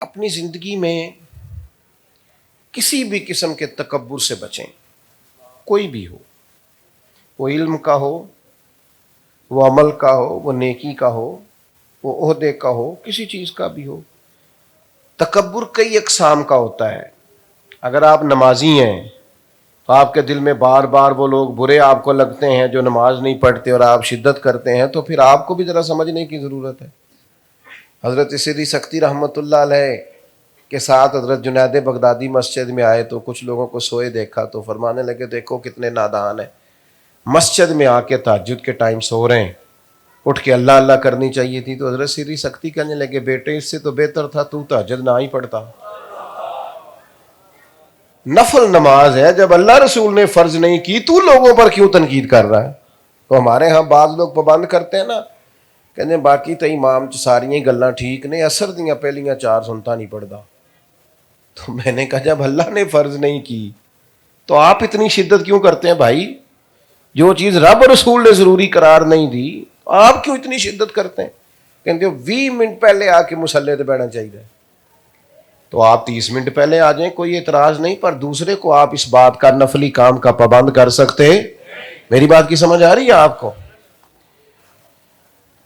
اپنی زندگی میں کسی بھی قسم کے تکبر سے بچیں، کوئی بھی ہو، وہ علم کا ہو، وہ عمل کا ہو، وہ نیکی کا ہو، وہ عہدے کا ہو، کسی چیز کا بھی ہو۔ تکبر کئی اقسام کا ہوتا ہے۔ اگر آپ نمازی ہیں تو آپ کے دل میں بار بار وہ لوگ برے آپ کو لگتے ہیں جو نماز نہیں پڑھتے اور آپ شدت کرتے ہیں، تو پھر آپ کو بھی ذرا سمجھنے کی ضرورت ہے۔ حضرت سری سختی رحمۃ اللہ علیہ کے ساتھ حضرت جنید بغدادی مسجد میں آئے تو کچھ لوگوں کو سوئے دیکھا تو فرمانے لگے دیکھو کتنے نادان ہیں، مسجد میں آ کے تہجد کے ٹائم سو رہے ہیں، اٹھ کے اللہ اللہ کرنی چاہیے تھی۔ تو حضرت سری سختی کہنے لگے بیٹے اس سے تو بہتر تھا تو تہجد نہ ہی پڑھتا۔ نفل نماز ہے، جب اللہ رسول نے فرض نہیں کی تو لوگوں پر کیوں تنقید کر رہا ہے؟ تو ہمارے ہاں بعض لوگ پابند کرتے ہیں نا، کہنے باقی تو امام ساری گلاں ٹھیک نے، اثر دیاں پہلیاں 4 سنتا نہیں پڑھتا۔ تو میں نے کہا جب اللہ نے فرض نہیں کی تو آپ اتنی شدت کیوں کرتے ہیں بھائی؟ جو چیز رب رسول نے ضروری قرار نہیں دی آپ کیوں اتنی شدت کرتے ہیں؟ کہتے ہو 20 منٹ پہلے آ کے مصلی تے بیٹھنا چاہیے، تو آپ 30 منٹ پہلے آ جائیں، کوئی اعتراض نہیں، پر دوسرے کو آپ اس بات کا نفلی کام کا پابند کر سکتے ہیں۔ میری بات کی سمجھ آ رہی ہے آپ کو؟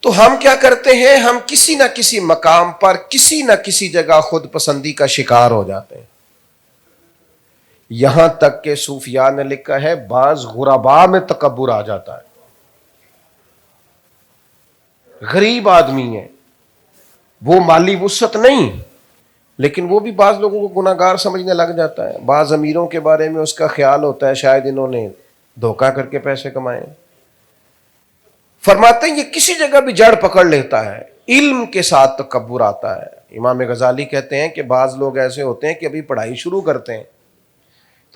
تو ہم کیا کرتے ہیں، ہم کسی نہ کسی مقام پر کسی نہ کسی جگہ خود پسندی کا شکار ہو جاتے ہیں۔ یہاں تک کہ صوفیاء نے لکھا ہے بعض غرباء میں تکبر آ جاتا ہے۔ غریب آدمی ہے، وہ مالی وسعت نہیں، لیکن وہ بھی بعض لوگوں کو گناہ گار سمجھنے لگ جاتا ہے۔ بعض امیروں کے بارے میں اس کا خیال ہوتا ہے شاید انہوں نے دھوکہ کر کے پیسے کمائے۔ فرماتے ہیں یہ کسی جگہ بھی جڑ پکڑ لیتا ہے، علم کے ساتھ تکبر آتا ہے۔ امام غزالی کہتے ہیں کہ بعض لوگ ایسے ہوتے ہیں کہ ابھی پڑھائی شروع کرتے ہیں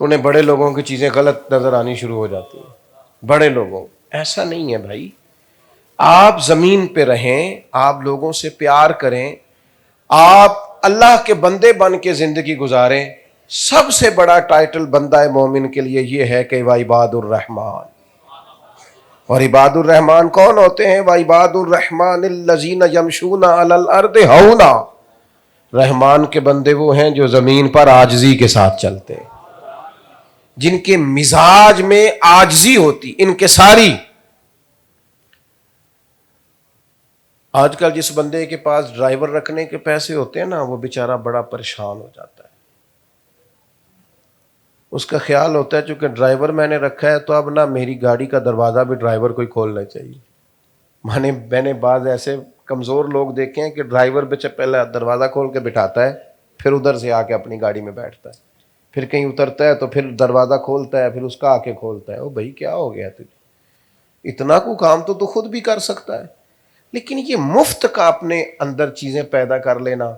تو انہیں بڑے لوگوں کی چیزیں غلط نظر آنی شروع ہو جاتی ہیں۔ بڑے لوگوں، ایسا نہیں ہے بھائی، آپ زمین پہ رہیں، آپ لوگوں سے پیار کریں، آپ اللہ کے بندے بن کے زندگی گزاریں۔ سب سے بڑا ٹائٹل بندہ مومن کے لیے یہ ہے کہ وعباد الرحمن۔ اور عباد الرحمن کون ہوتے ہیں؟ وعباد الرحمن الذین یمشون علی الارض ہونا۔ رحمان کے بندے وہ ہیں جو زمین پر عاجزی کے ساتھ چلتے ہیں، جن کے مزاج میں عاجزی ہوتی، انکساری۔ آج کل جس بندے کے پاس ڈرائیور رکھنے کے پیسے ہوتے ہیں نا، وہ بیچارہ بڑا پریشان ہو جاتا ہے۔ اس کا خیال ہوتا ہے چونکہ ڈرائیور میں نے رکھا ہے تو اب نہ میری گاڑی کا دروازہ بھی ڈرائیور کو ہی کھولنا چاہیے۔ میں نے بعض ایسے کمزور لوگ دیکھے ہیں کہ ڈرائیور پہلے دروازہ کھول کے بٹھاتا ہے، پھر ادھر سے آ کے اپنی گاڑی میں بیٹھتا ہے، پھر کہیں اترتا ہے تو پھر دروازہ کھولتا ہے، پھر اس کا آ کے کھولتا ہے۔ او بھائی کیا ہو گیا تجھے؟ اتنا کو کام تو خود بھی کر سکتا ہے، لیکن یہ مفت کا اپنے اندر چیزیں پیدا کر لینا۔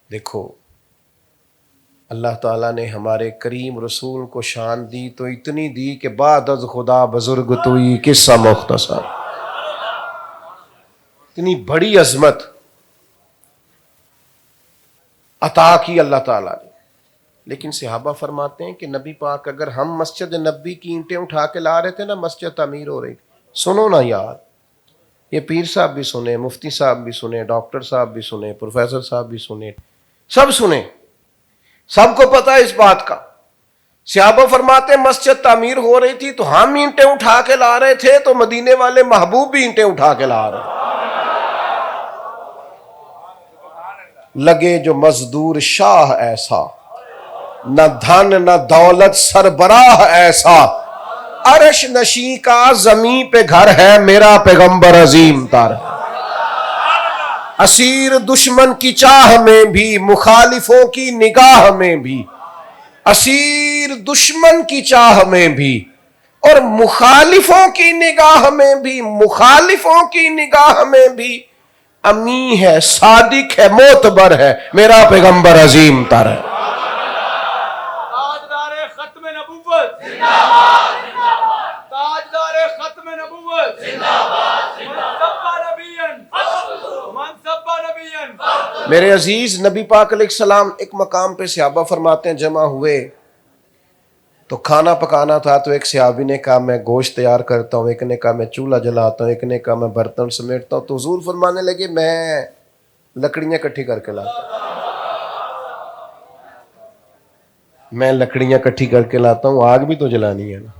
دیکھو اللہ تعالیٰ نے ہمارے کریم رسول کو شان دی تو اتنی دی کہ بعد از خدا بزرگ توئی قصہ مختصر، اتنی بڑی عظمت عطا کی اللہ تعالیٰ نے۔ لیکن صحابہ فرماتے ہیں کہ نبی پاک اگر ہم مسجد نبی کی اینٹیں اٹھا کے لا رہے تھے نا، مسجد تعمیر ہو رہی، سنو نا یار، یہ پیر صاحب بھی سنے، مفتی صاحب بھی سنے، ڈاکٹر صاحب بھی سنے، پروفیسر صاحب بھی سنے، سب سنے، سب کو پتا ہے اس بات کا۔ صحابہ فرماتے ہیں مسجد تعمیر ہو رہی تھی تو ہم اینٹیں اٹھا کے لا رہے تھے تو مدینے والے محبوب بھی اینٹیں اٹھا کے لا رہے لگے جو مزدور شاہ ایسا، نہ دھن نہ دولت سربراہ ایسا، عرش نشیں کا زمین پہ گھر ہے میرا پیغمبر عظیم تر، اسیر دشمن کی چاہ میں بھی مخالفوں کی نگاہ میں بھی، اسیر دشمن کی چاہ میں بھی اور مخالفوں کی نگاہ میں بھی، مخالفوں کی نگاہ میں بھی امی ہے، صادق ہے، معتبر ہے، میرا پیغمبر عظیم تر ہے۔ تاجدار ختم نبوت زندہ باد، زندہ باد، تاجدار ختم نبوت زندہ باد، منصب نبیًا۔ میرے عزیز نبی پاک علیہ السلام ایک مقام پہ صحابہ فرماتے ہیں جمع ہوئے تو کھانا پکانا تھا، تو ایک صحابی نے کہا میں گوشت تیار کرتا ہوں، ایک نے کہا میں چولہا جلاتا ہوں، ایک نے کہا میں برتن سمیٹتا ہوں۔ تو حضور فرمانے لگے میں لکڑیاں اکٹھی کر کے لاتا ہوں۔ میں لکڑیاں کٹھی کر کے لاتا ہوں, آگ بھی تو جلانی ہے نا.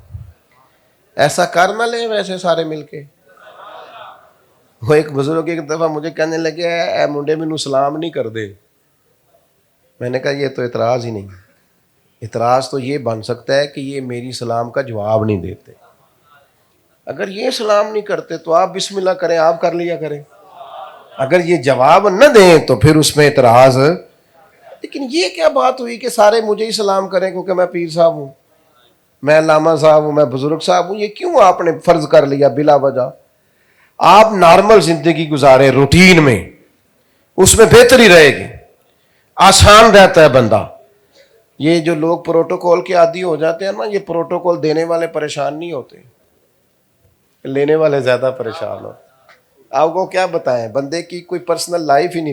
ایسا کر نہ لیں ویسے سارے مل کے. وہ ایک بزرگ ایک دفعہ مجھے کہنے لگے اے منڈے مینوں سلام نہیں کر دے. میں نے کہا یہ تو اعتراض ہی نہیں. اعتراض تو یہ بن سکتا ہے کہ یہ میری سلام کا جواب نہیں دیتے. اگر یہ سلام نہیں کرتے تو آپ بسم اللہ کریں, آپ کر لیا کریں. اگر یہ جواب نہ دیں تو پھر اس میں اعتراض. لیکن یہ کیا بات ہوئی کہ سارے مجھے ہی سلام کریں کیونکہ میں پیر صاحب ہوں, میں علامہ صاحب ہوں, میں بزرگ صاحب ہوں. یہ کیوں آپ نے فرض کر لیا بلا وجہ؟ آپ نارمل زندگی گزاریں روٹین میں, اس میں بہتری رہے گی, آسان رہتا ہے بندہ. یہ جو لوگ پروٹوکول کے عادی ہو جاتے ہیں نا, یہ پروٹوکول دینے والے پریشان نہیں ہوتے, لینے والے زیادہ پریشان ہوتے. آپ کو کیا بتائیں, بندے کی کوئی پرسنل لائف ہی نہیں.